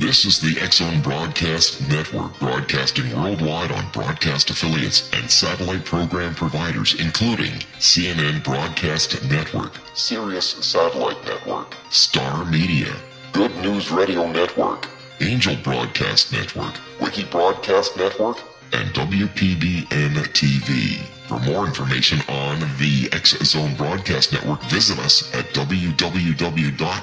This is the X-Zone Broadcast Network, broadcasting worldwide on broadcast affiliates and satellite program providers, including CNN Broadcast Network, Sirius Satellite Network, Star Media, Good News Radio Network, Angel Broadcast Network, Wiki Broadcast Network, and WPBN TV. For more information on the X-Zone Broadcast Network, visit us at www.xzbn.net.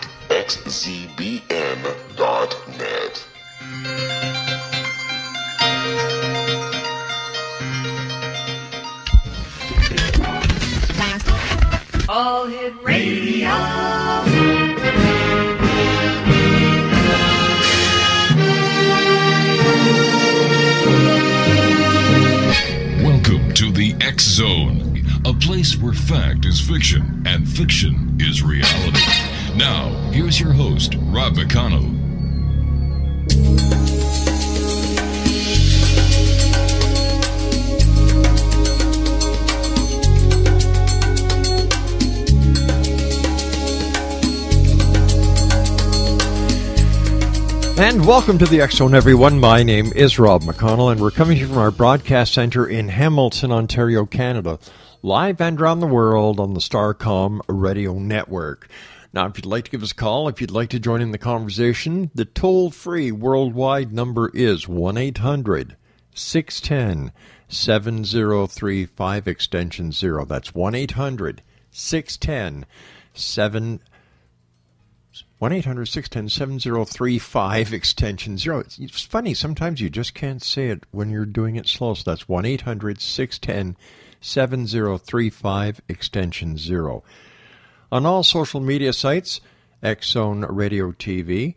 All Hit Radio. Welcome to the X-Zone, a place where fact is fiction and fiction is reality. Now, here's your host, Rob McConnell. And welcome to the X-Zone, everyone. My name is Rob McConnell, and we're coming to you from our broadcast center in Hamilton, Ontario, Canada, live and around the world on the Starcom radio network. Now, if you'd like to give us a call, if you'd like to join in the conversation, the toll-free worldwide number is 1-800-610-7035, extension 0. That's 1-800-610-7035. 1-800-610-7035, extension 0. It's funny, sometimes you just can't say it when you're doing it slow. So that's 1-800-610-7035, extension 0. On all social media sites, X-Zone Radio TV.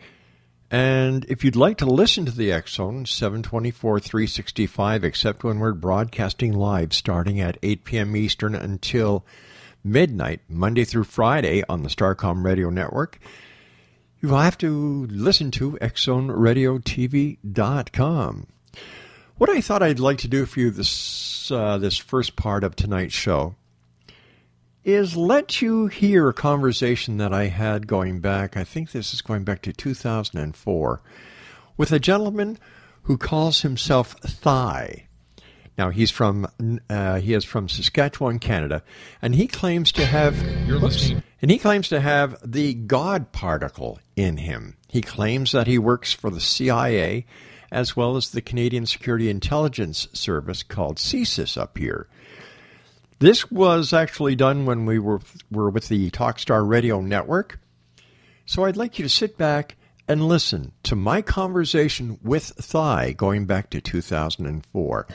And if you'd like to listen to the X-Zone, 7/24/365, except when we're broadcasting live, starting at 8 p.m. Eastern until midnight, Monday through Friday on the Starcom Radio Network, you'll have to listen to xzoneradiotv.com. What I thought I'd like to do for you this first part of tonight's show is let you hear a conversation that I had going back, I think this is going back to 2004, with a gentleman who calls himself Thigh. Now, he is from Saskatchewan, Canada, and he claims to have the God particle in him. He claims that he works for the CIA as well as the Canadian Security Intelligence Service called CSIS up here. This was actually done when we were with the Talkstar Radio Network. So I'd like you to sit back and listen to my conversation with Thigh going back to 2004.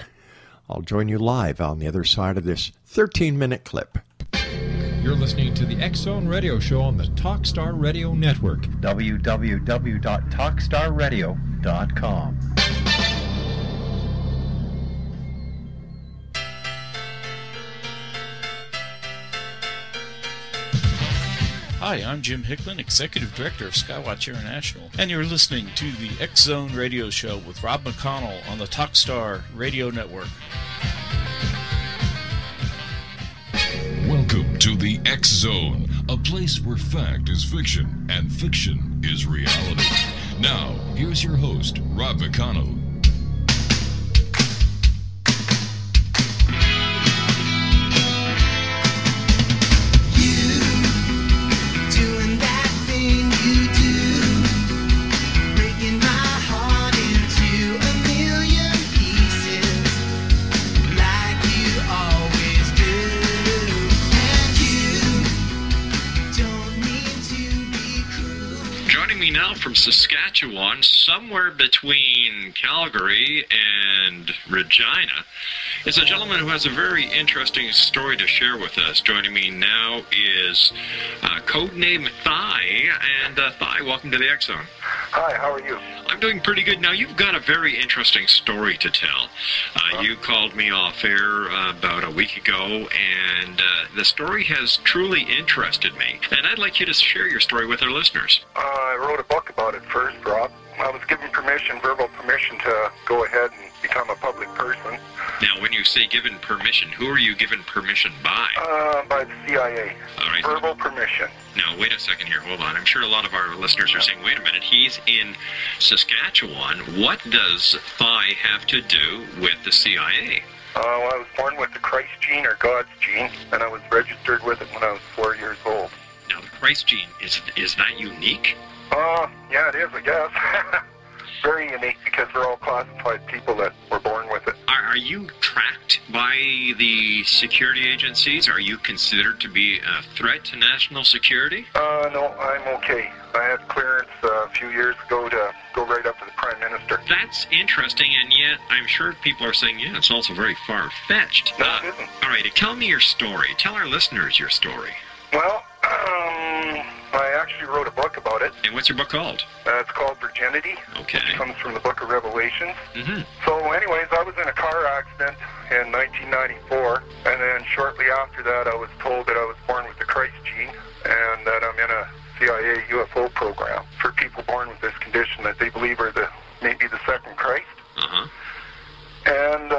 I'll join you live on the other side of this 13-minute clip. You're listening to the X-Zone Radio Show on the Talkstar Radio Network. www.talkstarradio.com. Hi, I'm Jim Hicklin, Executive Director of Skywatch International, and you're listening to the X-Zone Radio Show with Rob McConnell on the Talkstar Radio Network. Welcome to the X-Zone, a place where fact is fiction and fiction is reality. Now, here's your host, Rob McConnell. Now from Saskatchewan, somewhere between Calgary and Regina, is a gentleman who has a very interesting story to share with us. Joining me now is codename Thigh, and Thigh, welcome to the X-Zone. Hi, how are you? I'm doing pretty good. Now, you've got a very interesting story to tell. You called me off air about a week ago, and the story has truly interested me. And I'd like you to share your story with our listeners. I wrote a book about it first, Rob. I was given permission, verbal permission, to go ahead and become a public person. Now, when you say given permission, who are you given permission by? By the CIA. All right. Verbal permission. Now, wait a second here. Hold on. I'm sure a lot of our listeners are saying, wait a minute, he's in Saskatchewan. What does Phi have to do with the CIA? I was born with the Christ gene, or God's gene, and I was registered with it when I was 4 years old. Now, the Christ gene, is that unique? Yeah, it is, I guess. Very unique, because we're all classified people that were born with it. Are you tracked by the security agencies? Are you considered to be a threat to national security? No, I'm okay. I had clearance a few years ago to go right up to the Prime Minister. That's interesting, and yet I'm sure people are saying, yeah, it's also very far-fetched. No, it isn't. All right, tell me your story. Tell our listeners your story. Well, I actually wrote a book about it. And what's your book called? It's called Virginity. Okay. It comes from the Book of Revelations. Mm-hmm. So anyways, I was in a car accident in 1994, and then shortly after that I was told that I was born with the Christ gene, and that I'm in a CIA UFO program for people born with this condition that they believe are maybe the second Christ. Uh-huh. And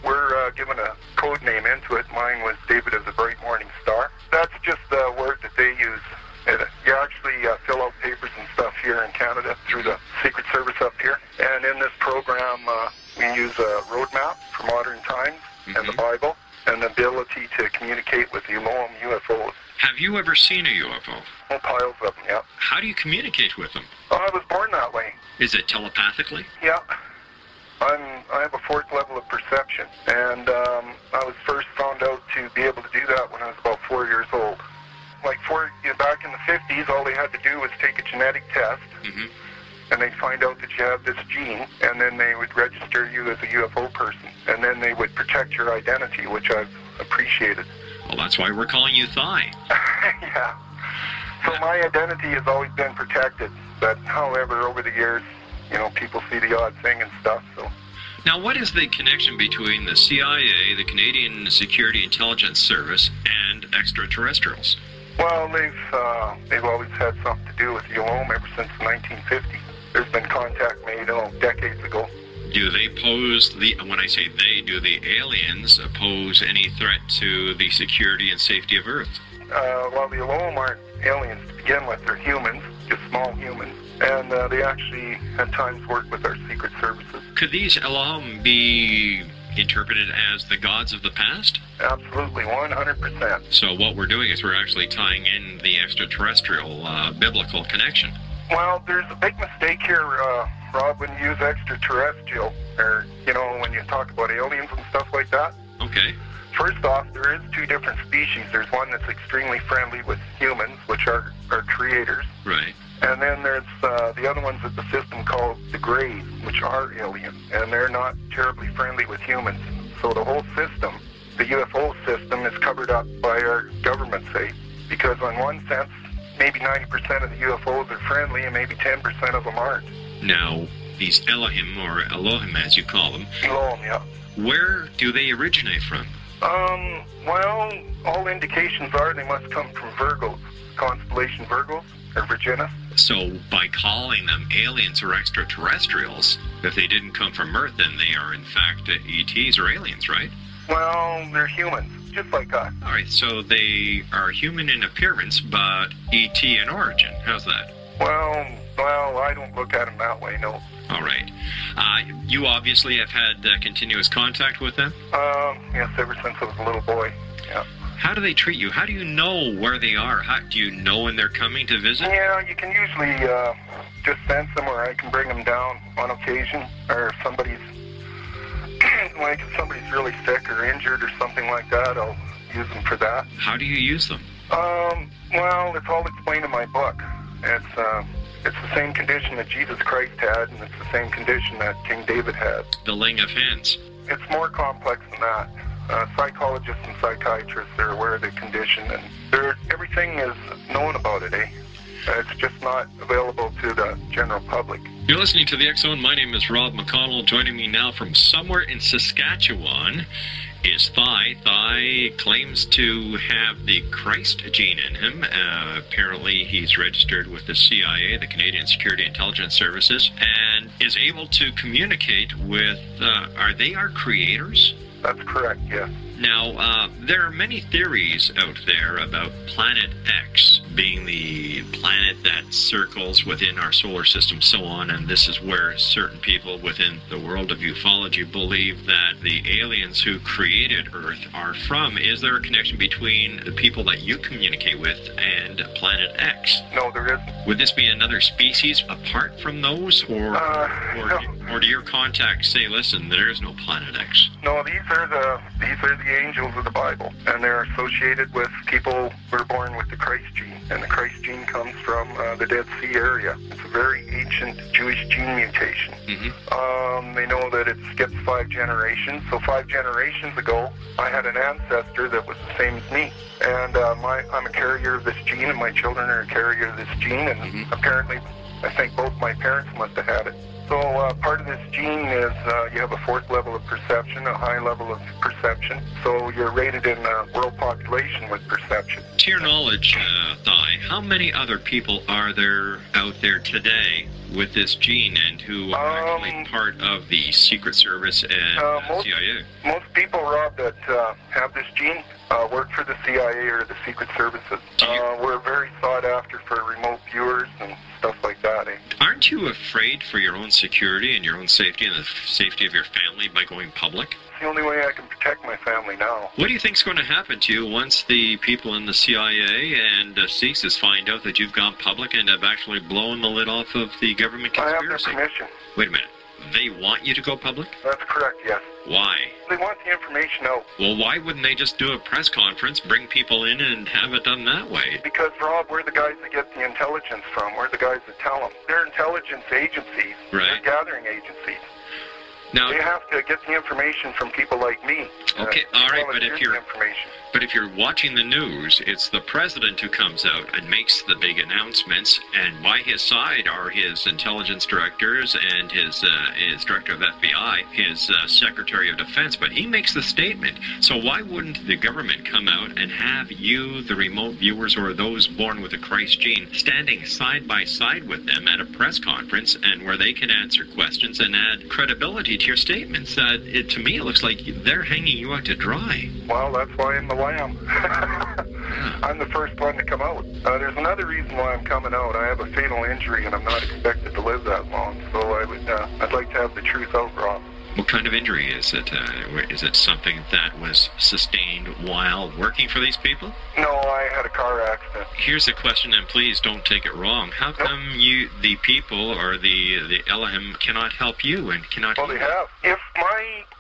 we're given a code name into it. Mine was David of the Bright Morning Star. That's just the word that they use. You actually fill out papers and stuff here in Canada through the Secret Service up here. And in this program, we use a roadmap for modern times, and the Bible, and the ability to communicate with the Elohim UFOs. Have you ever seen a UFO? Oh, piles of them, yeah. How do you communicate with them? I was born that way. Is it telepathically? Yeah. I have a fourth level of perception, and I was first found out to be able to do that when I was about 4 years old. Like back in the 50s, all they had to do was take a genetic test, and they'd find out that you have this gene, and then they would register you as a UFO person, and then they would protect your identity, which I've appreciated. Well, that's why we're calling you Thai. Yeah. So my identity has always been protected, but however, over the years, people see the odd thing and stuff, so. Now, what is the connection between the CIA, the Canadian Security Intelligence Service, and extraterrestrials? Well, they've always had something to do with the Elohim ever since 1950. There's been contact made, decades ago. Do they pose when I say they, do the aliens pose any threat to the security and safety of Earth? Well, the Elohim aren't aliens to begin with. They're humans, just small humans. And they actually at times work with our secret services. Could these Elohim be interpreted as the gods of the past? Absolutely, 100%. So what we're doing is we're actually tying in the extraterrestrial biblical connection. Well, there's a big mistake here, Rob, when you use extraterrestrial, or, when you talk about aliens and stuff like that. Okay. First off, there is two different species. There's one that's extremely friendly with humans, which are creators. Right. And then there's the other ones that the system calls the Greys, which are aliens, and they're not terribly friendly with humans. So the whole system, the UFO system, is covered up by our government, say, because in one sense, maybe 90% of the UFOs are friendly and maybe 10% of them aren't. Now, these Elohim, or Elohim as you call them, Elohim, yeah. Where do they originate from? Well, all indications are they must come from Virgos, constellation Virgos, or Virginis. So by calling them aliens or extraterrestrials, if they didn't come from Earth, then they are in fact ETs or aliens, right? Well, they're humans, just like us. All right, so they are human in appearance, but ET in origin. How's that? Well, I don't look at them that way, no. All right. You obviously have had continuous contact with them? Yes, ever since I was a little boy, yeah. How do they treat you? How do you know where they are? Do you know when they're coming to visit? Yeah, you can usually just sense them, or I can bring them down on occasion, or if somebody's really sick or injured or something like that, I'll use them for that. How do you use them? Well, it's all explained in my book. It's the same condition that Jesus Christ had, and it's the same condition that King David had. The laying of hands. It's more complex than that. Psychologists and psychiatrists are aware of the condition, and everything is known about it, eh? It's just not available to the general public. You're listening to the X Zone. My name is Rob McConnell. Joining me now from somewhere in Saskatchewan is Thai. Thai claims to have the Christ gene in him. Apparently, he's registered with the CIA, the Canadian Security Intelligence Services, and is able to communicate with, are they our creators? That's correct, yes. Now, there are many theories out there about Planet X being the planet that circles within our solar system, so on, and this is where certain people within the world of ufology believe that the aliens who created Earth are from. Is there a connection between the people that you communicate with and Planet X? No, there isn't. Would this be another species apart from those, or do your contacts say, listen, there is no Planet X? No, these are the angels of the Bible, and they're associated with people who are born with the Christ gene, and the Christ gene comes from the Dead Sea area. It's a very ancient Jewish gene mutation. They know that it skips 5 generations, so 5 generations ago, I had an ancestor that was the same as me, and I'm a carrier of this gene, and my children are a carrier of this gene, and apparently, I think both my parents must have had it. So part of this gene is you have a 4th level of perception, a high level of perception. So you're rated in the world population with perception. To your knowledge, Thai, how many other people are there out there today with this gene and who are actually part of the Secret Service and CIA? Most people, Rob, that have this gene work for the CIA or the Secret Services. We're very sought after for remote viewers and stuff like that. Aren't you afraid for your own security and your own safety and the safety of your family by going public? It's the only way I can protect my family now. What do you think's going to happen to you once the people in the CIA and CSIS find out that you've gone public and have actually blown the lid off of the government conspiracy? I have their permission. Wait a minute. They want you to go public? That's correct, yes. Why? They want the information out. Well, why wouldn't they just do a press conference, bring people in, and have it done that way? Because, Rob, we're the guys that get the intelligence from. We're the guys that tell them. They're intelligence agencies. Right. They're gathering agencies. Now, they have to get the information from people like me. Okay, all right, but if you're watching the news, it's the president who comes out and makes the big announcements, and by his side are his intelligence directors and his director of FBI, his secretary of defense, but he makes the statement. So why wouldn't the government come out and have you, the remote viewers, or those born with the Christ gene, standing side by side with them at a press conference and where they can answer questions and add credibility to your statements? To me, it looks like they're hanging you out to dry. Well, that's why I'm the lamb. I'm the first one to come out. There's another reason why I'm coming out. I have a fatal injury, and I'm not expected to live that long. So I'd like to have the truth out, Rob. What kind of injury is it? Is it something that was sustained while working for these people? No, I had a car accident. Here's a question, and please don't take it wrong. How come the people or the Elohim cannot help you and cannot Well, they have. If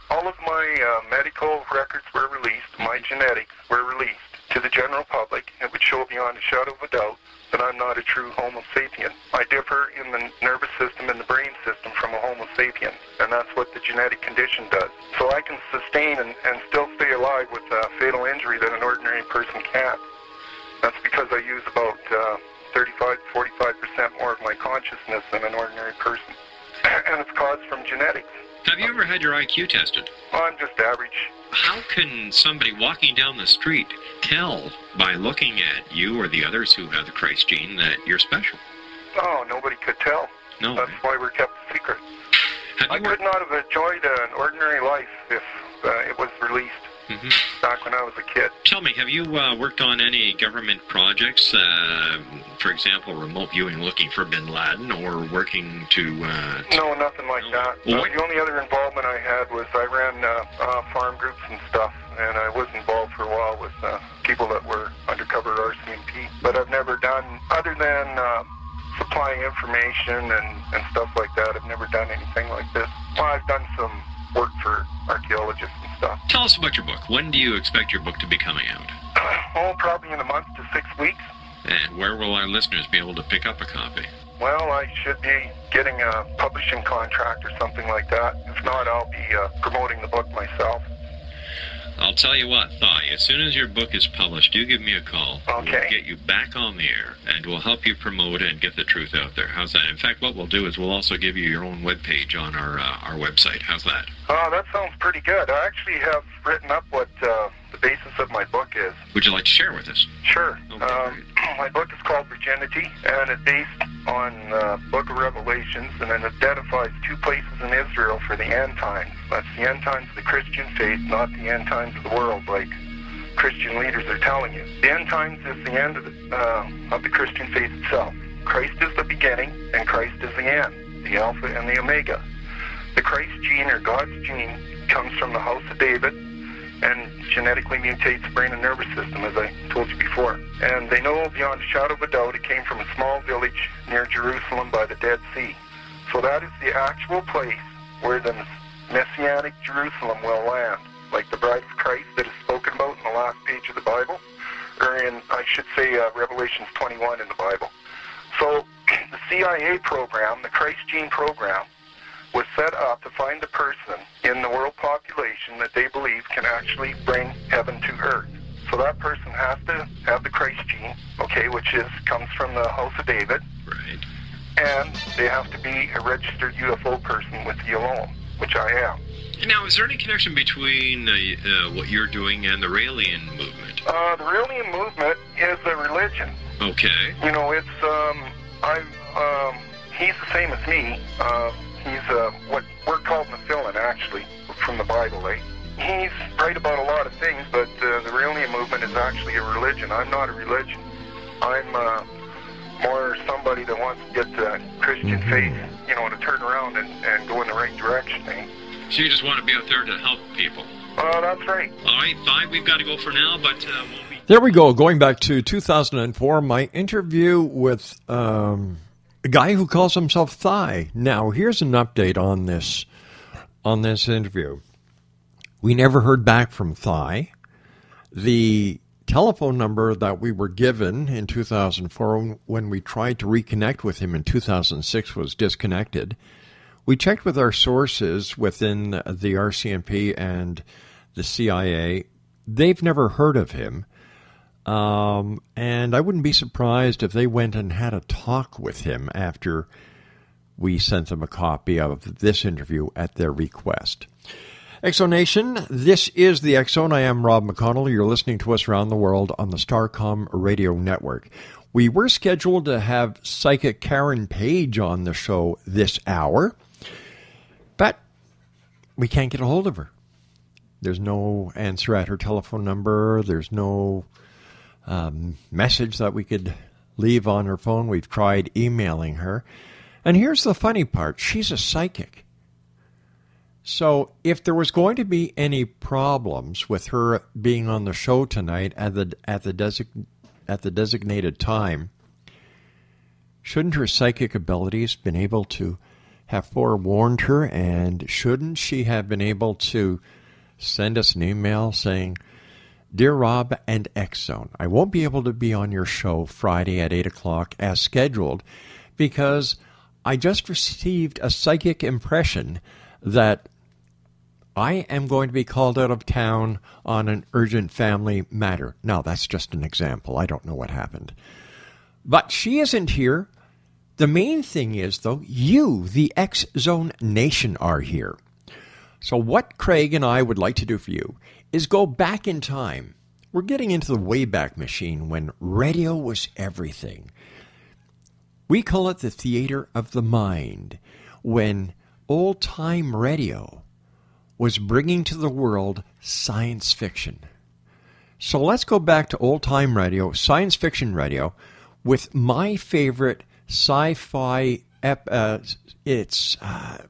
all of my medical records were released, my genetics were released to the general public, it would show beyond a shadow of a doubt that I'm not a true Homo sapien. I differ in the nervous system and the brain system from a Homo sapien, and that's what the genetic condition does. So I can sustain and still stay alive with a fatal injury that an ordinary person can't. That's because I use about 35 to 45% more of my consciousness than an ordinary person. And it's caused from genetics. Have you ever had your IQ tested? Well, I'm just average. How can somebody walking down the street tell by looking at you or the others who have the Christ gene that you're special? Oh, nobody could tell. No. That's why we're kept a secret. I could not have enjoyed an ordinary life if it was released back when I was a kid. Tell me, have you worked on any government projects, for example, remote viewing looking for bin Laden, or working to... No, nothing like that. Well, the only other involvement I had was I ran farm groups and stuff, and I was involved for a while with people that were undercover RCMP. But I've never done, other than supplying information and stuff like that, I've never done anything like this. Well, I've done some work for archaeologists and stuff. Tell us about your book. When do you expect your book to be coming out? Oh, probably in a month to 6 weeks. And where will our listeners be able to pick up a copy? Well, I should be getting a publishing contract or something like that. If not, I'll be promoting the book myself. I'll tell you what, Thigh, as soon as your book is published, you give me a call. Okay. We'll get you back on the air, and we'll help you promote and get the truth out there. How's that? In fact, what we'll do is we'll also give you your own webpage on our website. How's that? That sounds pretty good. I actually have written up what the basis of my book is. Would you like to share with us? Sure. Okay, My book is called Virginity, and it's based on Book of Revelations, and it identifies 2 places in Israel for the end times. That's the end times of the Christian faith, not the end times of the world, like Christian leaders are telling you. The end times is the end of the Christian faith itself. Christ is the beginning, and Christ is the end, the Alpha and the Omega. The Christ gene, or God's gene, comes from the house of David and genetically mutates the brain and nervous system, as I told you before. And they know beyond a shadow of a doubt it came from a small village near Jerusalem by the Dead Sea. So that is the actual place where the Messianic Jerusalem will land, like the bride of Christ that is spoken about in the last page of the Bible, or in, I should say, Revelations 21 in the Bible. So the CIA program, the Christ gene program, was set up to find the person in the world population that they believe can actually bring heaven to earth. So that person has to have the Christ gene, okay, which comes from the house of David. Right. And they have to be a registered UFO person with you alone, which I am. Now, is there any connection between what you're doing and the Raelian movement? The Raelian movement is a religion. Okay. You know, it's, he's the same as me. He's what we're called Nephilim, actually, from the Bible, eh? He's right about a lot of things, but the Raelian movement is actually a religion. I'm not a religion. I'm more somebody that wants to get the Christian faith, you know, to turn around and go in the right direction, eh? So you just want to be out there to help people? That's right. All right, Thigh, we've got to go for now, but we'll be... There we go. Going back to 2004, my interview with a guy who calls himself Thigh. Now, here's an update on this interview. We never heard back from Thigh. The telephone number that we were given in 2004 when we tried to reconnect with him in 2006 was disconnected. We checked with our sources within the RCMP and the CIA. They've never heard of him. And I wouldn't be surprised if they went and had a talk with him after we sent them a copy of this interview at their request. Exonation, this is the Exxon. I am Rob McConnell. You're listening to us around the world on the Starcom Radio Network. We were scheduled to have psychic Karen Page on the show this hour, but we can't get a hold of her. There's no answer at her telephone number. There's no message that we could leave on her phone. We've tried emailing her. And here's the funny part. She's a psychic. So if there was going to be any problems with her being on the show tonight at the designated time, shouldn't her psychic abilities been able to have forewarned her, and shouldn't she have been able to send us an email saying, "Dear Rob and Exxon, I won't be able to be on your show Friday at 8 o'clock as scheduled because I just received a psychic impression that I am going to be called out of town on an urgent family matter." Now, that's just an example. I don't know what happened. But she isn't here. The main thing is, though, you, the X-Zone Nation, are here. So what Craig and I would like to do for you is go back in time. We're getting into the Wayback Machine when radio was everything. We call it the theater of the mind, when old-time radio was bringing to the world science fiction. So let's go back to old-time radio, science fiction radio, with my favorite sci-fi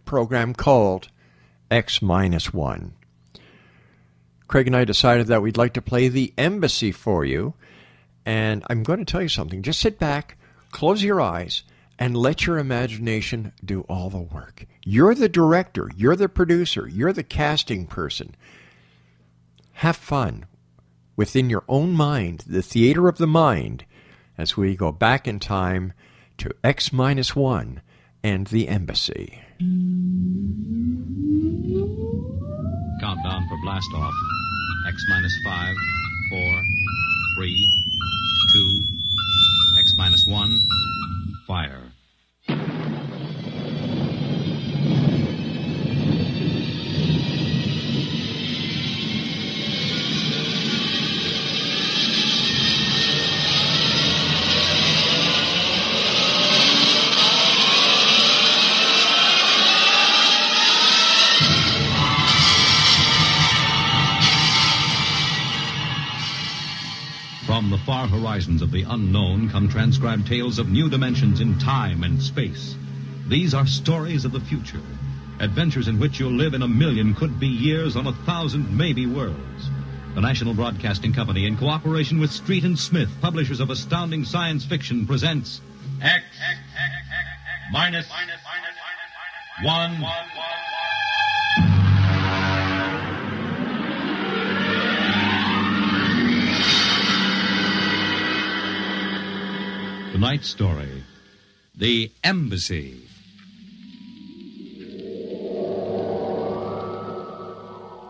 program called X-1. Craig and I decided that we'd like to play The Embassy for you, and I'm going to tell you something. Just sit back, close your eyes, and let your imagination do all the work. You're the director, you're the producer, you're the casting person. Have fun within your own mind, the theater of the mind, as we go back in time to X-1 and The Embassy. Countdown for blast off. X minus 5, 4, 3, 2, X minus 1, fire. From the far horizons of the unknown come transcribed tales of new dimensions in time and space. These are stories of the future, adventures in which you'll live in 1,000,000 could-be years on 1,000 maybe worlds. The National Broadcasting Company, in cooperation with Street and Smith, publishers of astounding science fiction, presents X minus 1. Tonight's story, The Embassy.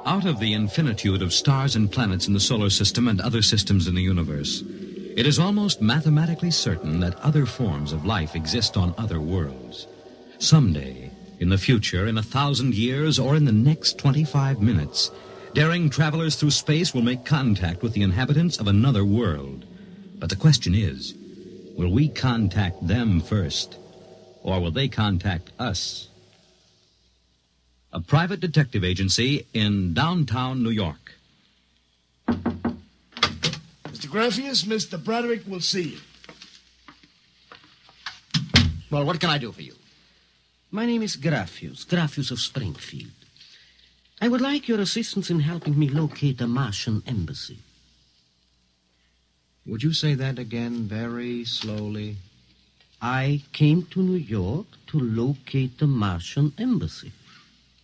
Out of the infinitude of stars and planets in the solar system and other systems in the universe, it is almost mathematically certain that other forms of life exist on other worlds. Someday, in the future, in 1,000 years, or in the next 25 minutes, daring travelers through space will make contact with the inhabitants of another world. But the question is, will we contact them first, or will they contact us? A private detective agency in downtown New York. Mr. Graffius, Mr. Broderick will see you. Well, what can I do for you? My name is Graffius of Springfield. I would like your assistance in helping me locate a Martian embassy. Would you say that again very slowly? I came to New York to locate the Martian embassy.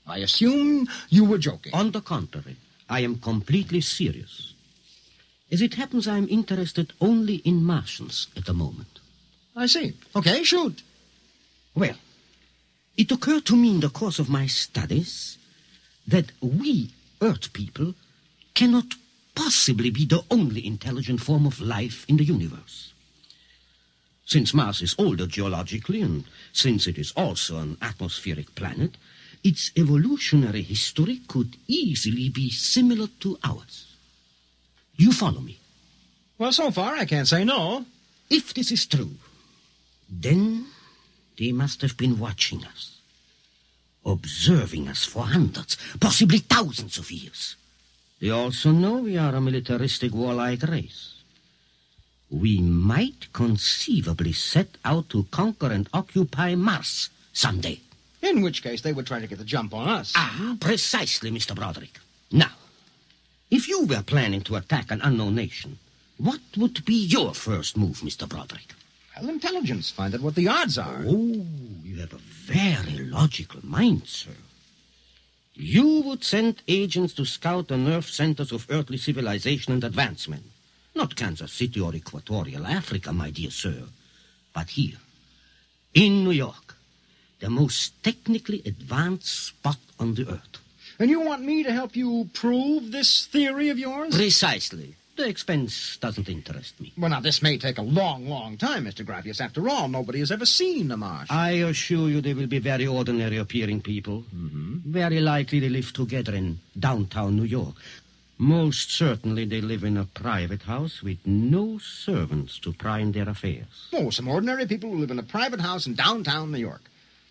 I assume you were joking. On the contrary, I am completely serious. As it happens, I am interested only in Martians at the moment. I see. Okay, shoot. Well, it occurred to me in the course of my studies that we, Earth people, cannot possibly be the only intelligent form of life in the universe. Since Mars is older geologically, and since it is also an atmospheric planet, its evolutionary history could easily be similar to ours. You follow me? Well, so far I can't say no. If this is true, then they must have been watching us, observing us for hundreds, possibly thousands of years. They also know we are a militaristic, warlike race. We might conceivably set out to conquer and occupy Mars someday. In which case they would try to get the jump on us. Ah, precisely, Mr. Broderick. Now, if you were planning to attack an unknown nation, what would be your first move, Mr. Broderick? Well, intelligence. Find out what the odds are. Oh, you have a very logical mind, sir. You would send agents to scout the nerve centers of earthly civilization and advancement. Not Kansas City or Equatorial Africa, my dear sir, but here, in New York, the most technically advanced spot on the earth. And you want me to help you prove this theory of yours? Precisely. The expense doesn't interest me. Well, now, this may take a long, long time, Mr. Graffius. After all, nobody has ever seen a Martian. I assure you they will be very ordinary-appearing people. Mm-hmm. Very likely they live together in downtown New York. Most certainly they live in a private house with no servants to pry in their affairs. Oh, some ordinary people who live in a private house in downtown New York.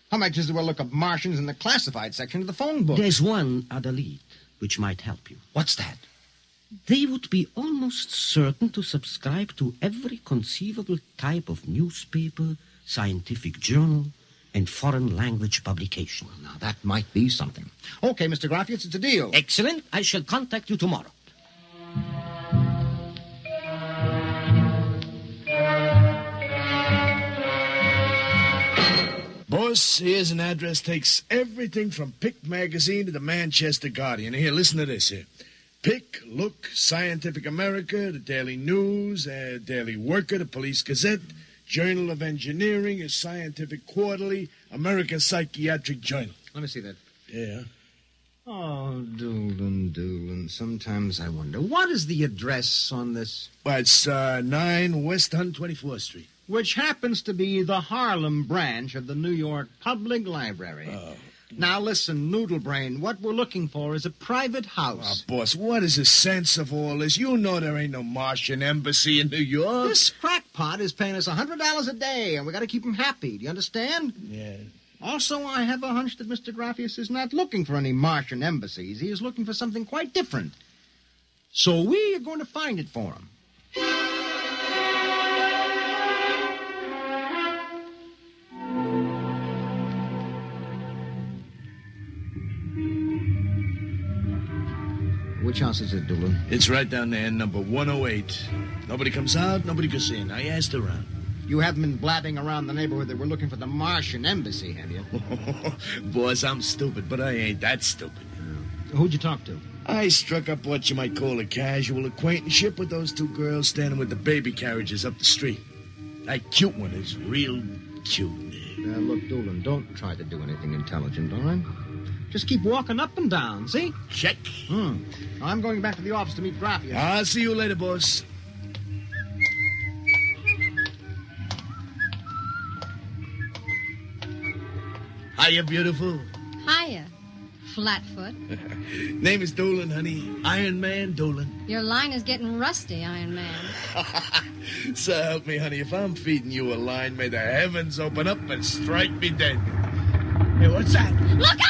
I might just as well look up Martians in the classified section of the phone book. There's one other lead which might help you. What's that? They would be almost certain to subscribe to every conceivable type of newspaper, scientific journal, and foreign language publication. Well, now, that might be something. Okay, Mr. Graffius, it's a deal. Excellent. I shall contact you tomorrow. Boss, here's an address. Takes everything from Pick Magazine to the Manchester Guardian. Here, listen to this here. Pick, Look, Scientific America, the Daily News, Daily Worker, the Police Gazette, Journal of Engineering, a Scientific Quarterly, American Psychiatric Journal. Let me see that. Yeah. Oh, Doolin. Sometimes I wonder, what is the address on this? Well, it's 9 West 124th Street. Which happens to be the Harlem branch of the New York Public Library. Oh. Now listen, Noodlebrain, what we're looking for is a private house. Oh, boss, what is the sense of all this? You know there ain't no Martian embassy in New York. This crackpot is paying us $100 a day, and we got to keep him happy. Do you understand? Yeah. Also, I have a hunch that Mr. Graffius is not looking for any Martian embassies. He is looking for something quite different. So we are going to find it for him. Which house is it, Doolin? It's right down there, number 108. Nobody comes out, nobody goes in. I asked around. You haven't been blabbing around the neighborhood that we're looking for the Martian embassy, have you? Boss, I'm stupid, but I ain't that stupid. Who'd you talk to? I struck up what you might call a casual acquaintanceship with those two girls standing with the baby carriages up the street. That cute one is real cute. Look, Doolin, don't try to do anything intelligent, all right? Just keep walking up and down, see? Check. I'm going back to the office to meet Graffius. I'll see you later, boss. Hiya, beautiful. Hiya, Flatfoot. Name is Doolin, honey. Iron Man Doolin. Your line is getting rusty, Iron Man. So help me, honey. If I'm feeding you a line, may the heavens open up and strike me dead. Hey, what's that? Look out!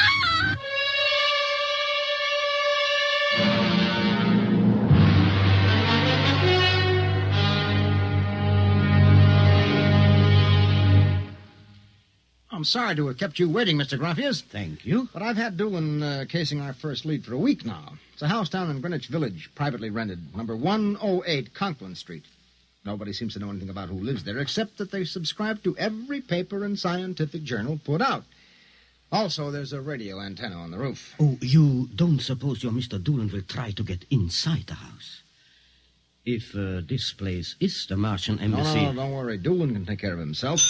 I'm sorry to have kept you waiting, Mr. Graffius. Thank you. But I've had Doolin casing our first lead for a week now. It's a house down in Greenwich Village, privately rented, number 108 Conklin Street. Nobody seems to know anything about who lives there, except that they subscribe to every paper and scientific journal put out. Also, there's a radio antenna on the roof. Oh, you don't suppose your Mr. Doolin will try to get inside the house? If this place is the Martian embassy... No, don't worry. Doolin can take care of himself.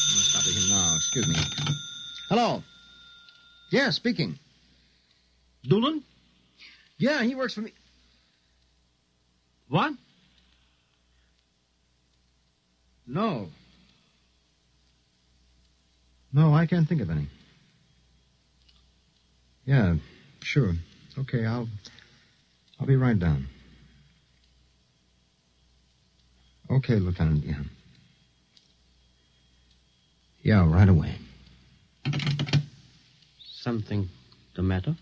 I'll stop with him now. Excuse me. Hello. Yeah, speaking. Doolin? Yeah, he works for me. What? No. No, I can't think of any. Yeah, sure. Okay, I'll be right down. Okay, Lieutenant, yeah. Yeah, right away. Something the matter?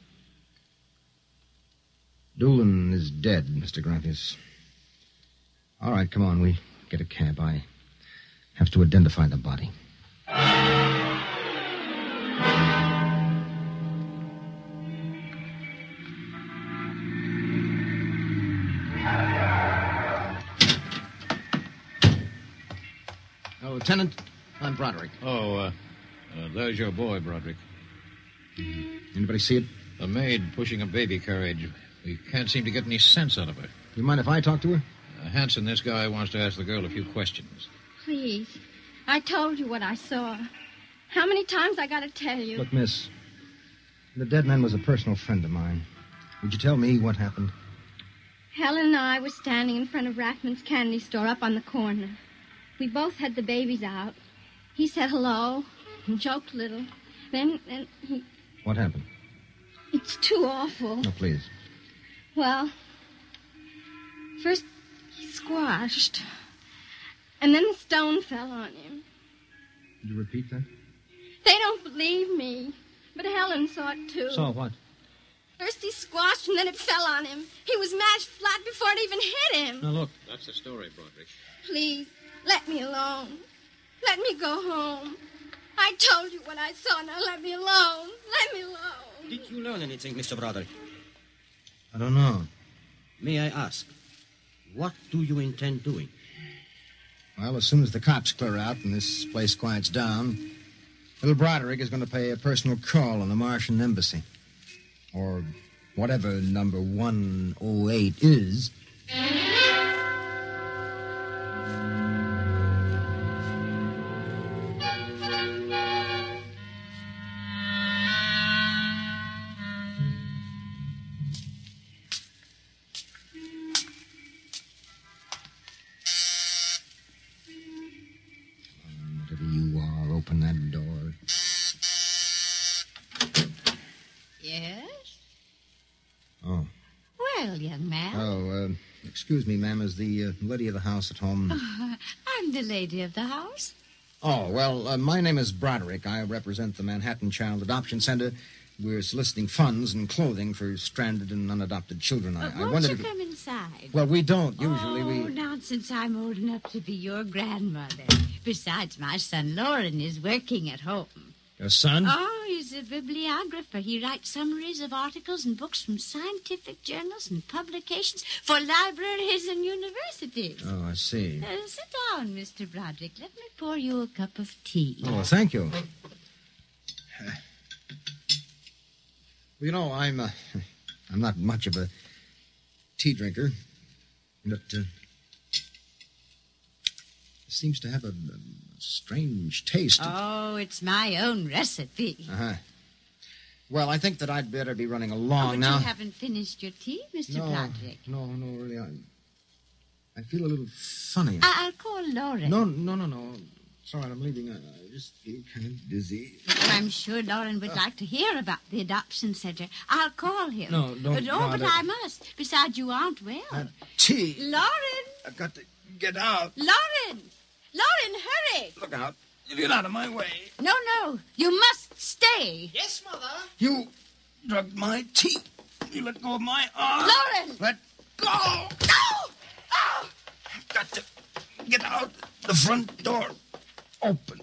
Doolin is dead, Mr. Graffius. All right, come on, we get a cab. I have to identify the body. Lieutenant, I'm Broderick. Oh, there's your boy, Broderick. Anybody see it? A maid pushing a baby carriage. We can't seem to get any sense out of her. You mind if I talk to her? Hanson, this guy wants to ask the girl a few questions. Please. I told you what I saw. How many times I got to tell you? Look, miss, the dead man was a personal friend of mine. Would you tell me what happened? Helen and I were standing in front of Rathman's candy store up on the corner. We both had the babies out. He said hello and joked a little. Then he... What happened? It's too awful. No, please. Well, first he squashed, and then the stone fell on him. Did you repeat that? They don't believe me, but Helen saw it too. Saw what? First he squashed, and then it fell on him. He was mashed flat before it even hit him. Now, look. That's the story, Broderick. Please, let me alone. Let me go home. I told you what I saw. Now let me alone. Let me alone. Did you learn anything, Mr. Broderick? I don't know. May I ask, what do you intend doing? Well, as soon as the cops clear out and this place quiets down, little Broderick is going to pay a personal call on the Martian embassy. Or whatever number 108 is. Whatever you are, open that door. Yes? Oh. Well, young man. Oh, excuse me, ma'am. Is the lady of the house at home? I'm the lady of the house. Oh, well, my name is Broderick. I represent the Manhattan Child Adoption Center. We're soliciting funds and clothing for stranded and unadopted children. I Won't wondered you if... come inside? Well, we don't. Usually Oh, nonsense. I'm old enough to be your grandmother. Besides, my son Lauren is working at home. Your son? Oh, he's a bibliographer. He writes summaries of articles and books from scientific journals and publications for libraries and universities. Oh, I see. Sit down, Mr. Broderick. Let me pour you a cup of tea. Oh, thank you. You know, I'm not much of a tea drinker, but it seems to have a strange taste. Oh, it's my own recipe. Uh-huh. Well, I think that I'd better be running along but now. You haven't finished your tea, Mr. Broderick. No, really, I feel a little funny. I'll call Lauren. No. It's all right, I'm leaving. I just feel kind of dizzy. I'm sure Lauren would like to hear about the adoption center. I'll call him. No, don't No, but bother. I must. Besides, you aren't well. Tea. Lauren! I've got to get out. Lauren! Lauren, hurry! Look out. You get out of my way. No, you must stay. Yes, Mother. You drugged my tea. You let go of my arm. Lauren! Let go! No! Oh! I've got to get out the front door. Open.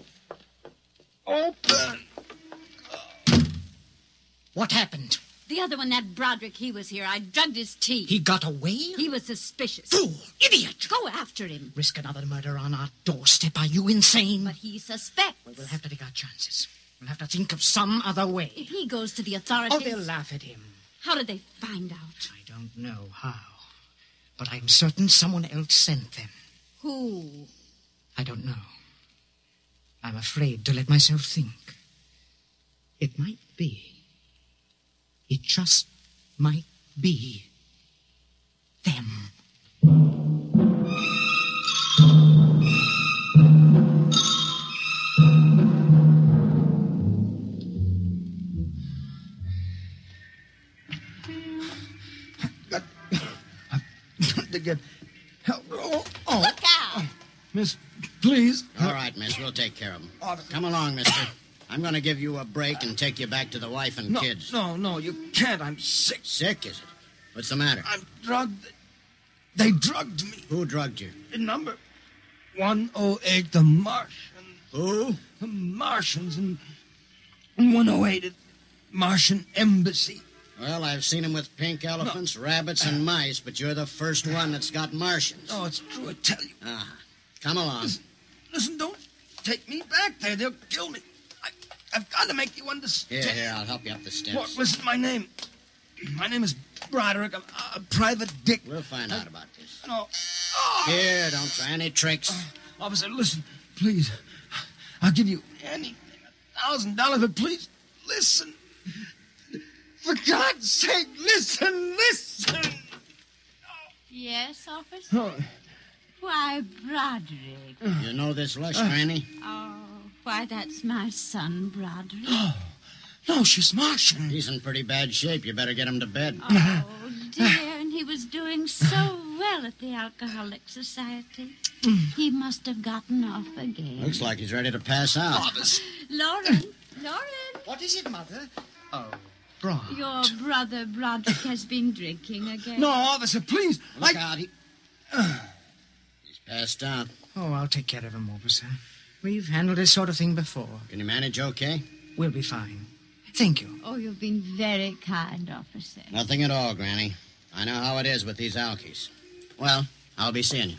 What happened? The other one, that Broderick, he was here. I drugged his tea. He got away? He was suspicious. Fool! Idiot! Go after him. Risk another murder on our doorstep. Are you insane? But he suspects. Well, we'll have to take our chances. We'll have to think of some other way. If he goes to the authorities... Oh, they'll laugh at him. How did they find out? I don't know how. But I'm certain someone else sent them. Who? I don't know. I'm afraid to let myself think. It might be. It just might be them. I've got to get help. Oh. Look out! Miss, please. All right, miss, we'll take care of them. Come along, mister. I'm going to give you a break and take you back to the wife and kids. No, you can't. I'm sick. Sick, is it? What's the matter? I'm drugged. They drugged me. Who drugged you? In number 108, the Martians. Who? The Martians in 108 at Martian Embassy. Well, I've seen them with pink elephants, rabbits, and mice, but you're the first one that's got Martians. Oh, it's true, I tell you. Ah, come along. Listen, don't take me back there. They'll kill me. I've got to make you understand. Here, I'll help you up the steps. What? Listen, my name is Broderick. I'm a private dick. We'll find out about this. No. Here, don't try any tricks. Officer, listen, please. I'll give you anything, $1,000, but please, listen. For God's sake, listen. Yes, officer? Oh. Why, Broderick. You know this Lush, Granny? Oh, why, that's my son, Broderick. No, she's Martian. He's in pretty bad shape. You better get him to bed. Oh, dear, and he was doing so well at the Alcoholic Society. He must have gotten off again. Looks like he's ready to pass out. Lauren! What is it, Mother? Oh, Brod. Your brother Broderick has been drinking again. No, officer, please. Look out. He's passed out. Oh, I'll take care of him, officer. We've handled this sort of thing before. Can you manage okay? We'll be fine. Thank you. Oh, you've been very kind, officer. Nothing at all, Granny. I know how it is with these alkies. Well, I'll be seeing you.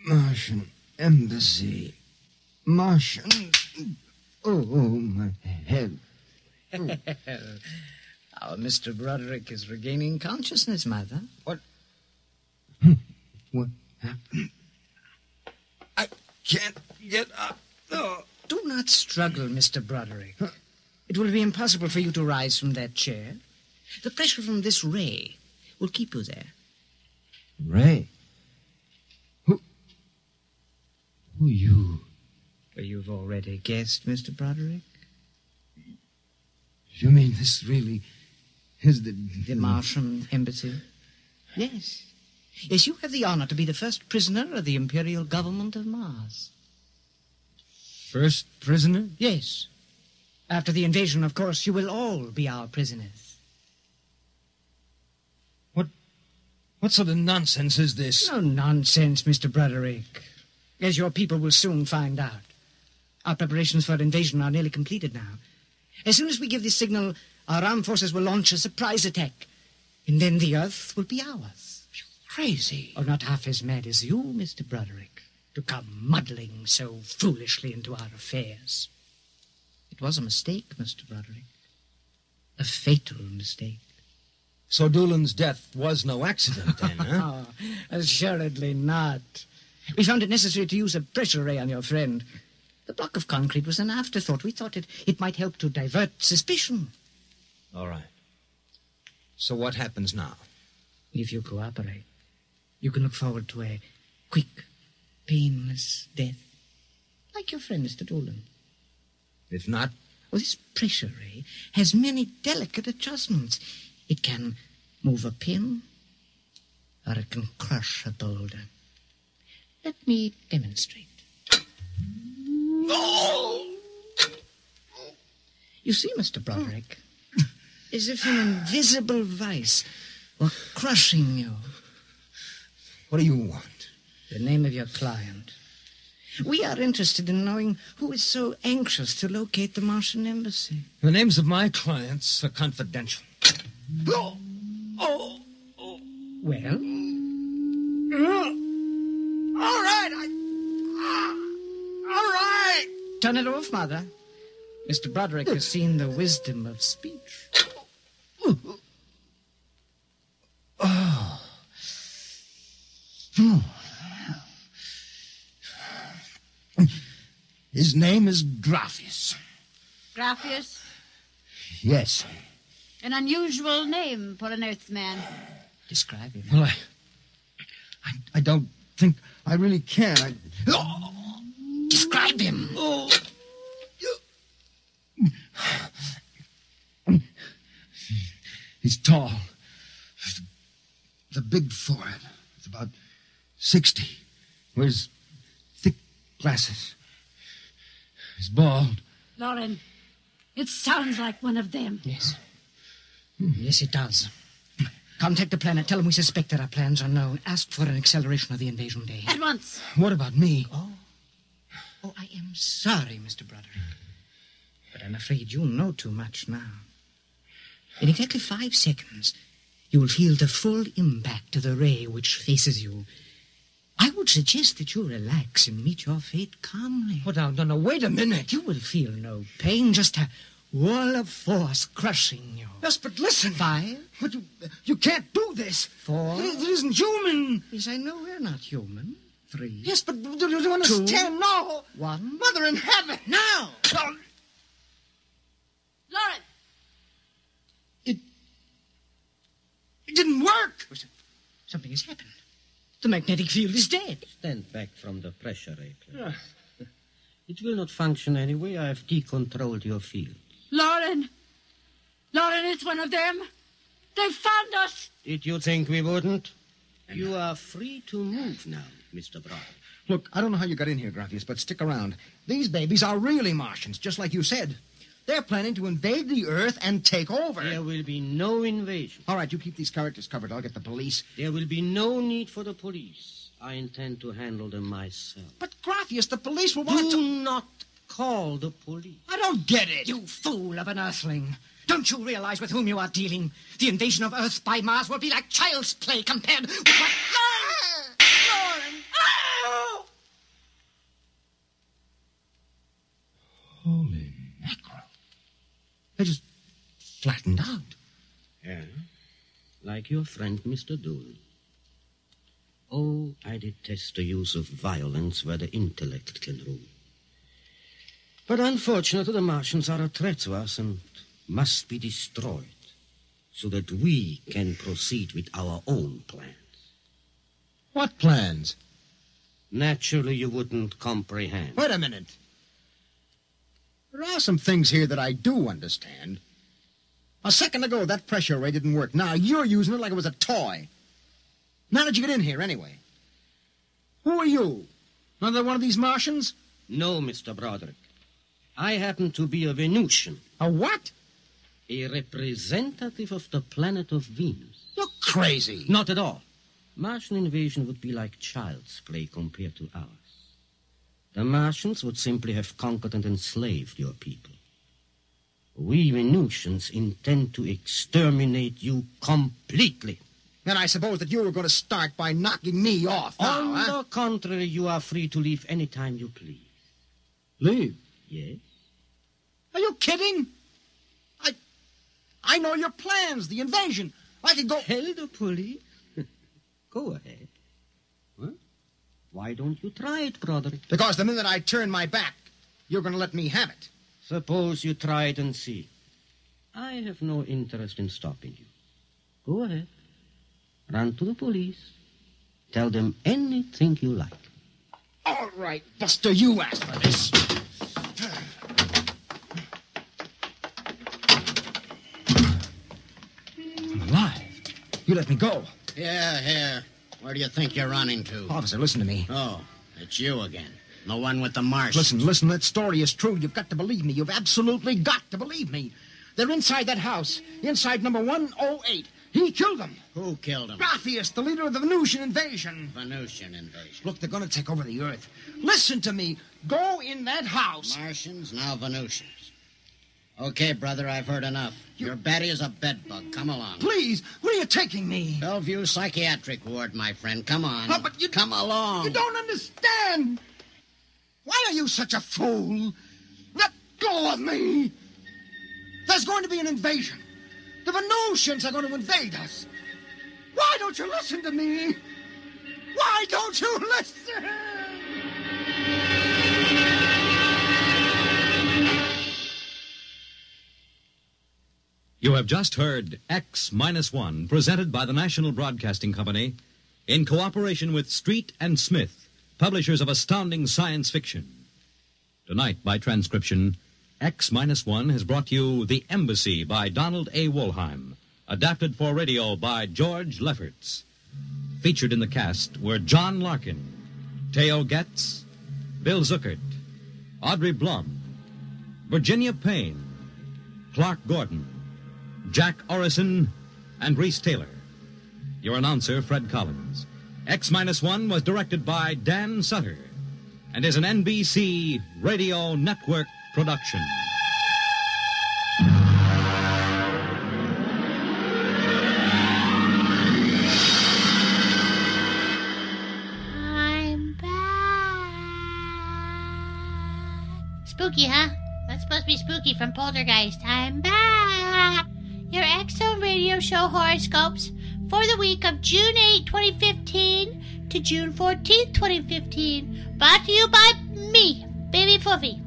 Martian Embassy. Martian. Oh, my head. Our Mr. Broderick is regaining consciousness, Mother. What? What happened? I can't get up. Oh. Do not struggle, Mr. Broderick. It will be impossible for you to rise from that chair. The pressure from this ray will keep you there. Ray? Who are you? Well, you've already guessed, Mr. Broderick. You mean this really is the Martian embassy? Yes. Yes, you have the honor to be the first prisoner of the Imperial Government of Mars. First prisoner? Yes. After the invasion, of course, you will all be our prisoners. What sort of nonsense is this? No nonsense, Mr. Broderick. As your people will soon find out. Our preparations for invasion are nearly completed now. As soon as we give the signal, our armed forces will launch a surprise attack. And then the Earth will be ours. You're crazy. Oh, not half as mad as you, Mr. Broderick, to come muddling so foolishly into our affairs. It was a mistake, Mr. Broderick. A fatal mistake. So Doolan's death was no accident, then, huh? Oh, assuredly not. We found it necessary to use a pressure ray on your friend. The block of concrete was an afterthought. We thought it might help to divert suspicion. All right. So what happens now? If you cooperate, you can look forward to a quick, painless death. Like your friend, Mr. Doolan. If not? Well, this pressure ray has many delicate adjustments. It can move a pin, or it can crush a boulder. Let me demonstrate. Oh! You see, Mr. Broderick, as if an invisible vice were crushing you. What do you want? The name of your client. We are interested in knowing who is so anxious to locate the Martian embassy. The names of my clients are confidential. Well? All right. All right. Turn it off, Mother. Mr. Broderick has seen the wisdom of speech. His name is Graphius. Graphius? Yes. An unusual name for an Earthman. Describe him. Well, I don't think I really can. Describe him. He's tall. The big forehead. It's about 60. Wears thick glasses. He's bald. Lauren, it sounds like one of them. Yes. Yes, it does. Contact the planet. Tell them we suspect that our plans are known. Ask for an acceleration of the invasion day. At once. What about me? Oh, I am sorry, Mr. Broderick. But I'm afraid you know too much now. In exactly 5 seconds, you will feel the full impact of the ray which faces you. I would suggest that you relax and meet your fate calmly. Oh, no, wait a minute. You will feel no pain, just a wall of force crushing you. Yes, but listen. 5. But you can't do this. 4. It isn't human. Yes, I know we're not human. 3. Yes, but do you understand? 2. No. 1. Mother in heaven. Now. Lauren! It didn't work. Something has happened. The magnetic field is dead. Stand back from the pressure ray. It will not function anyway. I have decontrolled your field. Lauren! Lauren, it's one of them. They've found us. Did you think we wouldn't? You are free to move now, Mr. Brown. Look, I don't know how you got in here, Graphius, but stick around. These babies are really Martians, just like you said. They're planning to invade the Earth and take over. There will be no invasion. All right, you keep these characters covered. I'll get the police. There will be no need for the police. I intend to handle them myself. But, Graphius, the police will want Do not call the police. I don't get it. You fool of an Earthling. Don't you realize with whom you are dealing? The invasion of Earth by Mars will be like child's play compared with what... Lauren! Oh! Holy mackerel. They just flattened out. Yeah? Like your friend, Mr. Dooley. Oh, I detest the use of violence where the intellect can rule. But unfortunately, the Martians are a threat to us and must be destroyed so that we can proceed with our own plans. What plans? Naturally, you wouldn't comprehend. Wait a minute. There are some things here that I do understand. A second ago, that pressure ray didn't work. Now you're using it like it was a toy. How did you get in here, anyway? Who are you? Another one of these Martians? No, Mr. Broderick. I happen to be a Venusian. A what? A representative of the planet of Venus. You're crazy. Not at all. Martian invasion would be like child's play compared to ours. The Martians would simply have conquered and enslaved your people. We Venusians intend to exterminate you completely. And I suppose that you were going to start by knocking me off now, On the contrary, you are free to leave any time you please. Leave? Yes. Are you kidding? I know your plans, the invasion. I could go... Tell the police? Go ahead. Huh? Why don't you try it, Broderick? Because the minute I turn my back, you're going to let me have it. Suppose you try it and see. I have no interest in stopping you. Go ahead. Run to the police. Tell them anything you like. All right, Buster, you asked for this. I'm alive. You let me go. Yeah, here. Where do you think you're running to? Officer, listen to me. Oh, it's you again. The one with the Martians. Listen, that story is true. You've got to believe me. You've absolutely got to believe me. They're inside that house, inside number 108. He killed them. Who killed him? Raphaeus, the leader of the Venusian invasion. Venusian invasion. Look, they're going to take over the Earth. Listen to me. Go in that house. Martians, now Venusians. Okay, brother, I've heard enough. Your Betty is a bedbug. Come along. Please, where are you taking me? Bellevue Psychiatric Ward, my friend. Come on. No, but you... Come along. You don't understand. Why are you such a fool? Let go of me. There's going to be an invasion. The Venusians are going to invade us. Why don't you listen to me? Why don't you listen? You have just heard X-1, presented by the National Broadcasting Company in cooperation with Street and Smith, publishers of astounding science fiction. Tonight, by transcription, X-1 has brought you The Embassy by Donald A. Wollheim, adapted for radio by George Lefferts. Featured in the cast were John Larkin, Theo Getz, Bill Zuckert, Audrey Blum, Virginia Payne, Clark Gordon, Jack Orison, and Reese Taylor. Your announcer, Fred Collins. X-1 was directed by Dan Sutter and is an NBC Radio Network production. I'm back. Spooky, huh? That's supposed to be Spooky from Poltergeist. I'm back. Your X-Zone radio show horoscopes for the week of June 8, 2015 to June 14, 2015. Brought to you by me, BBFoofie.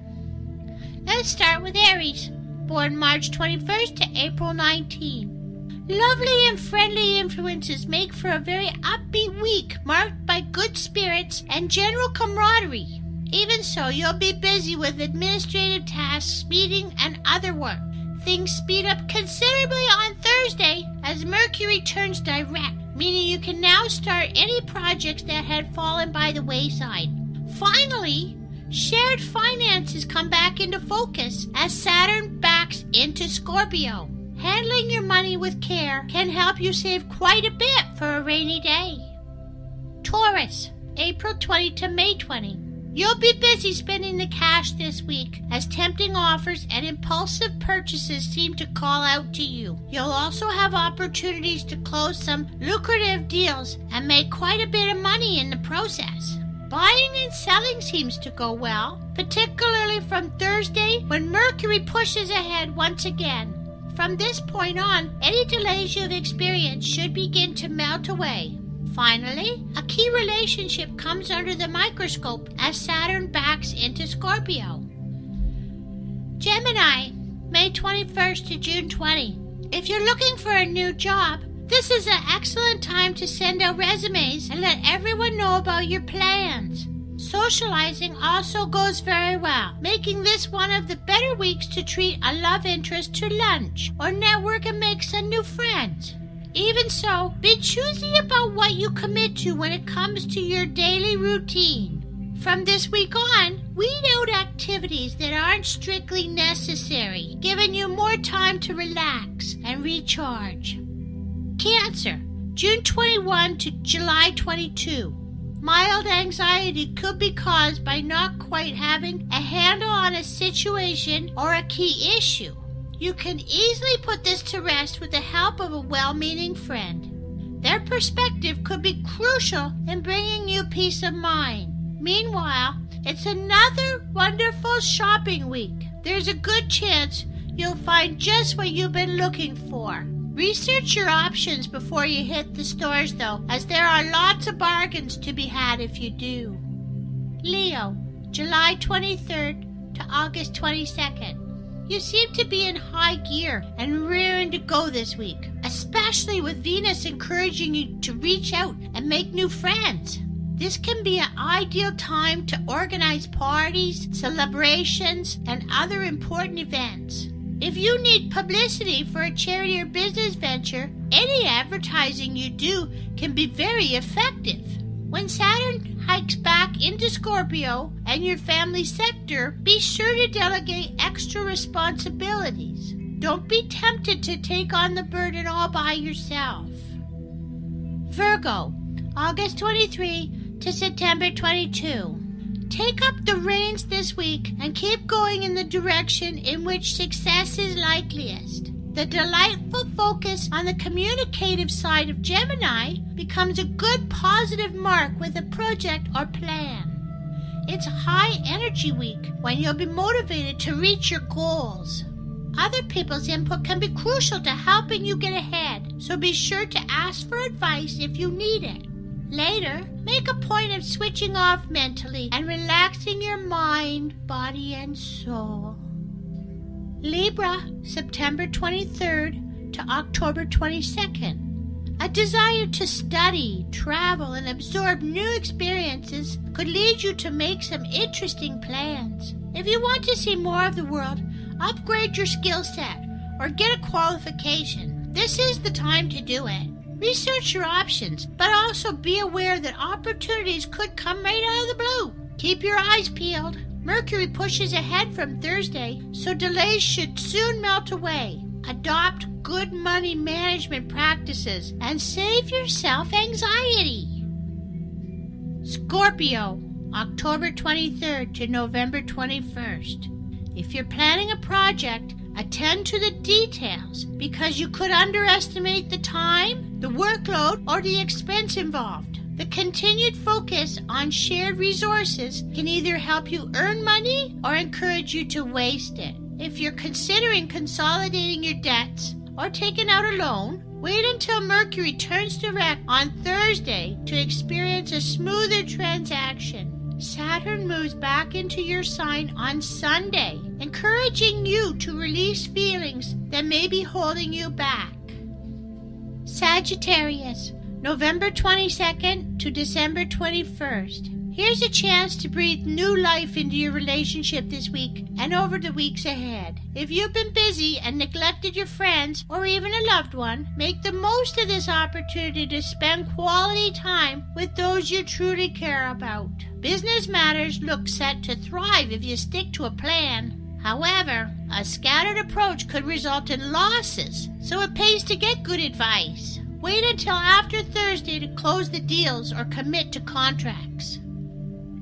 Let's start with Aries, born March 21st to April 19. Lovely and friendly influences make for a very upbeat week marked by good spirits and general camaraderie. Even so, you'll be busy with administrative tasks, meeting, and other work. Things speed up considerably on Thursday as Mercury turns direct, meaning you can now start any projects that had fallen by the wayside. Finally, shared finances come back into focus as Saturn backs into Scorpio. Handling your money with care can help you save quite a bit for a rainy day. Taurus, April 20 to May 20. You'll be busy spending the cash this week as tempting offers and impulsive purchases seem to call out to you. You'll also have opportunities to close some lucrative deals and make quite a bit of money in the process. Buying and selling seems to go well, particularly from Thursday when Mercury pushes ahead once again. From this point on, any delays you have experienced should begin to melt away. Finally, a key relationship comes under the microscope as Saturn backs into Scorpio. Gemini, May 21st to June 20. If you're looking for a new job, this is an excellent time to send out resumes and let everyone know about your plans. Socializing also goes very well, making this one of the better weeks to treat a love interest to lunch or network and make some new friends. Even so, be choosy about what you commit to when it comes to your daily routine. From this week on, weed out activities that aren't strictly necessary, giving you more time to relax and recharge. Cancer, June 21 to July 22. Mild anxiety could be caused by not quite having a handle on a situation or a key issue. You can easily put this to rest with the help of a well-meaning friend. Their perspective could be crucial in bringing you peace of mind. Meanwhile, it's another wonderful shopping week. There's a good chance you'll find just what you've been looking for. Research your options before you hit the stores, though, as there are lots of bargains to be had if you do. Leo, July 23rd to August 22nd. You seem to be in high gear and rearing to go this week, especially with Venus encouraging you to reach out and make new friends. This can be an ideal time to organize parties, celebrations, and other important events. If you need publicity for a charity or business venture, any advertising you do can be very effective. When Saturn hikes back into Scorpio and your family sector, be sure to delegate extra responsibilities. Don't be tempted to take on the burden all by yourself. Virgo, August 23 to September 22. Take up the reins this week and keep going in the direction in which success is likeliest. The delightful focus on the communicative side of Gemini becomes a good positive mark with a project or plan. It's a high energy week when you'll be motivated to reach your goals. Other people's input can be crucial to helping you get ahead, so be sure to ask for advice if you need it. Later, make a point of switching off mentally and relaxing your mind, body, and soul. Libra, September 23rd to October 22nd. A desire to study, travel, and absorb new experiences could lead you to make some interesting plans. If you want to see more of the world, upgrade your skill set or get a qualification. This is the time to do it. Research your options, but also be aware that opportunities could come right out of the blue. Keep your eyes peeled. Mercury pushes ahead from Thursday, so delays should soon melt away. Adopt good money management practices and save yourself anxiety. Scorpio, October 23rd to November 21st. If you're planning a project, attend to the details because you could underestimate the time, the workload, or the expense involved. The continued focus on shared resources can either help you earn money or encourage you to waste it. If you're considering consolidating your debts or taking out a loan, wait until Mercury turns direct on Thursday to experience a smoother transaction. Saturn moves back into your sign on Sunday, encouraging you to release feelings that may be holding you back. Sagittarius, November 22nd to December 21st. Here's a chance to breathe new life into your relationship this week and over the weeks ahead. If you've been busy and neglected your friends or even a loved one, make the most of this opportunity to spend quality time with those you truly care about. Business matters look set to thrive if you stick to a plan. However, a scattered approach could result in losses, so it pays to get good advice. Wait until after Thursday to close the deals or commit to contracts.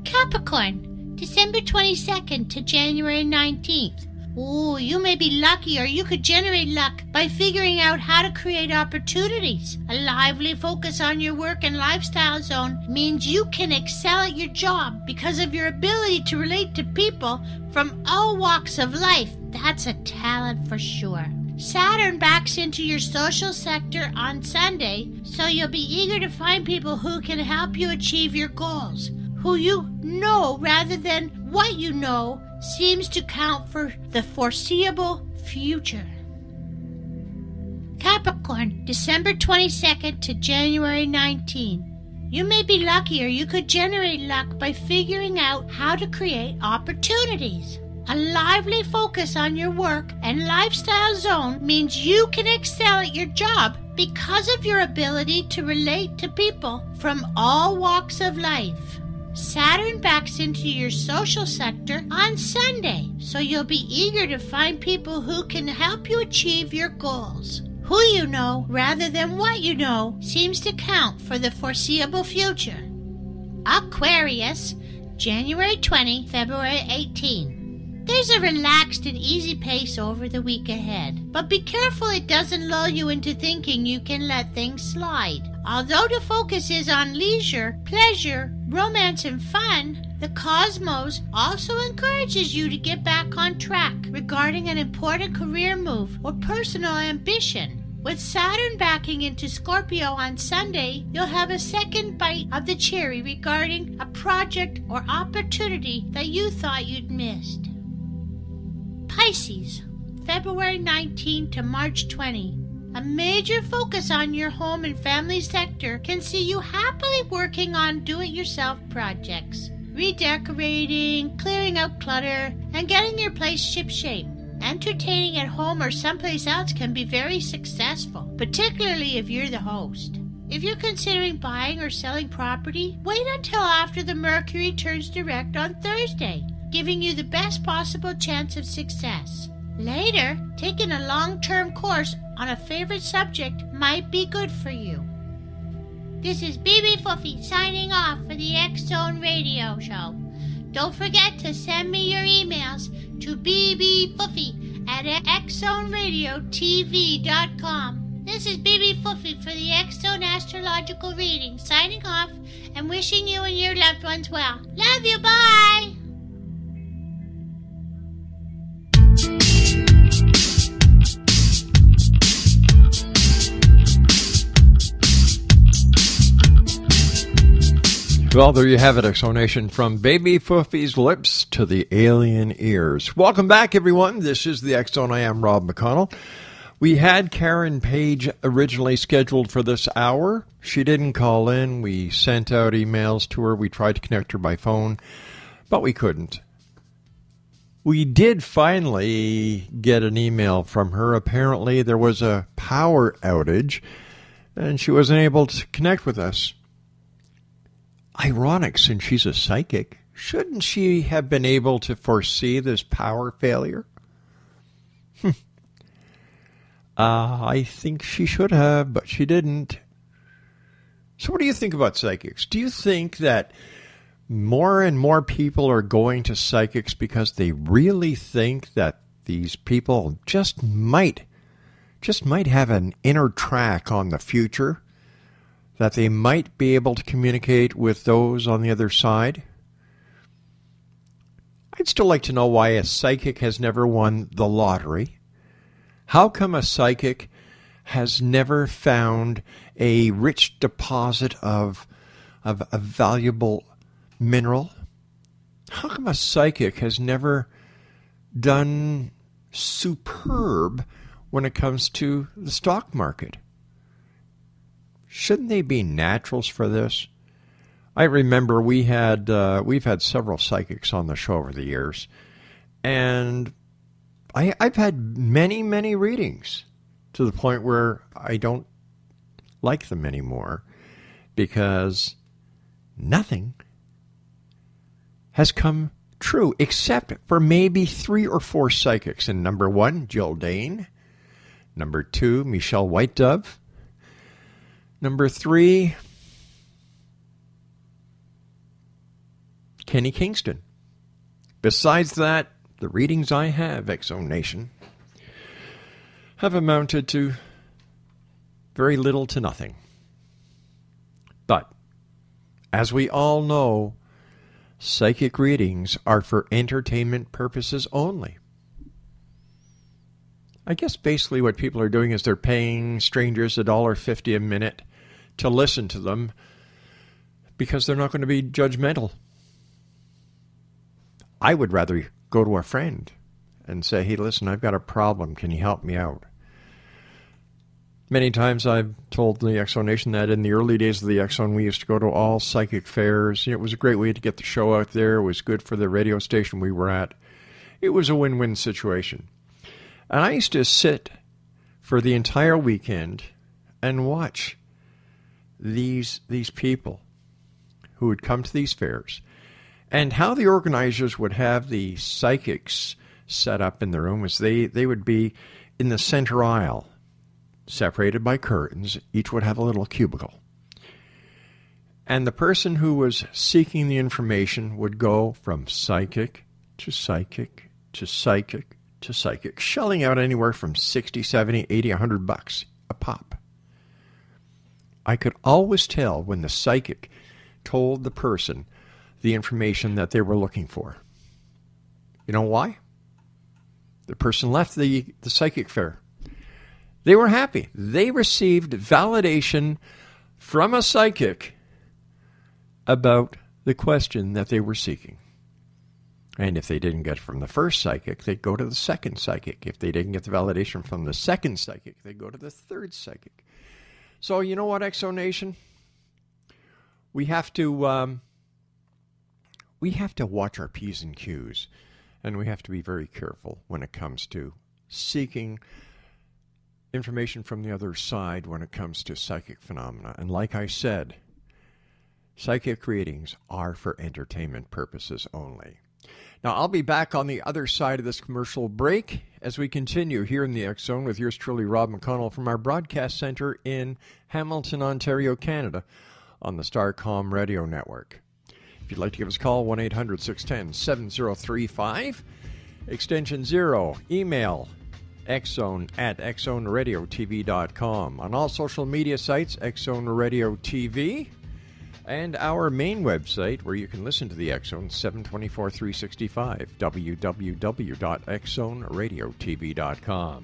Capricorn, December 22nd to January 19th. Oh, you may be lucky, or you could generate luck by figuring out how to create opportunities. A lively focus on your work and lifestyle zone means you can excel at your job because of your ability to relate to people from all walks of life. That's a talent for sure. Saturn backs into your social sector on Sunday, so you'll be eager to find people who can help you achieve your goals. Who you know rather than what you know seems to count for the foreseeable future. Capricorn, December 22nd to January 19. You may be lucky, or you could generate luck by figuring out how to create opportunities. A lively focus on your work and lifestyle zone means you can excel at your job because of your ability to relate to people from all walks of life. Saturn backs into your social sector on Sunday, so you'll be eager to find people who can help you achieve your goals. Who you know rather than what you know seems to count for the foreseeable future. Aquarius, January 20, February 18. There's a relaxed and easy pace over the week ahead, but be careful it doesn't lull you into thinking you can let things slide. Although the focus is on leisure, pleasure, romance, and fun, the cosmos also encourages you to get back on track regarding an important career move or personal ambition. With Saturn backing into Scorpio on Sunday, you'll have a second bite of the cherry regarding a project or opportunity that you thought you'd missed. Pisces, February 19 to March 20. A major focus on your home and family sector can see you happily working on do-it-yourself projects, redecorating, clearing out clutter, and getting your place ship-shape. Entertaining at home or someplace else can be very successful, particularly if you're the host. If you're considering buying or selling property, wait until after the Mercury turns direct on Thursday, giving you the best possible chance of success. Later, taking a long-term course on a favorite subject might be good for you. This is BBFoofie signing off for the X-Zone Radio Show. Don't forget to send me your emails to bbfoofie@xzoneradiotv.com. This is BBFoofie for the X-Zone Astrological Reading, signing off and wishing you and your loved ones well. Love you, bye! Well, there you have it, Exonation, from BBFoofie's lips to the alien ears. Welcome back, everyone. This is the X-Zone. I am Rob McConnell. We had Karen Page originally scheduled for this hour. She didn't call in. We sent out emails to her. We tried to connect her by phone, but we couldn't. We did finally get an email from her. Apparently, there was a power outage, and she wasn't able to connect with us. Ironic, since she's a psychic. Shouldn't she have been able to foresee this power failure? I think she should have, but she didn't. So what do you think about psychics? Do you think that more and more people are going to psychics because they really think that these people just might have an inner track on the future? That they might be able to communicate with those on the other side? I'd still like to know why a psychic has never won the lottery. How come a psychic has never found a rich deposit of a valuable mineral? How come a psychic has never done superb when it comes to the stock market? Shouldn't they be naturals for this? I remember we've had several psychics on the show over the years, and I've had many, many readings to the point where I don't like them anymore because nothing has come true except for maybe 3 or 4 psychics. And number 1, Jill Dane. Number 2, Michelle White Dove. Number 3, Kenny Kingston. Besides that, the readings I have, X-Zone Nation, have amounted to very little to nothing. But, as we all know, psychic readings are for entertainment purposes only. I guess basically what people are doing is they're paying strangers $1.50 a minute to listen to them because they're not going to be judgmental. I would rather go to a friend and say, hey, listen, I've got a problem. Can you help me out? Many times I've told the X Zone Nation that in the early days of the X Zone, we used to go to all psychic fairs. It was a great way to get the show out there. It was good for the radio station we were at. It was a win-win situation. And I used to sit for the entire weekend and watch these people who would come to these fairs and how the organizers would have the psychics set up in the room was they would be in the center aisle, separated by curtains. Each would have a little cubicle. And the person who was seeking the information would go from psychic to psychic to psychic to psychic, shelling out anywhere from 60, 70, 80, $100 a pop. I could always tell when the psychic told the person the information that they were looking for. You know why? The person left the psychic fair. They were happy. They received validation from a psychic about the question that they were seeking. And if they didn't get it from the first psychic, they'd go to the second psychic. If they didn't get the validation from the second psychic, they'd go to the third psychic. So you know what, X Zone Nation? We have to watch our P's and Q's, and we have to be very careful when it comes to seeking information from the other side when it comes to psychic phenomena. And like I said, psychic readings are for entertainment purposes only. Now, I'll be back on the other side of this commercial break as we continue here in the X Zone with yours truly, Rob McConnell, from our broadcast center in Hamilton, Ontario, Canada, on the Starcom Radio Network. If you'd like to give us a call, 1-800-610-7035, extension 0, email xzone@xzoneradiotv.com. On all social media sites, X Zone Radio TV, and our main website where you can listen to the X Zone 724-365, www.xzoneradiotv.com.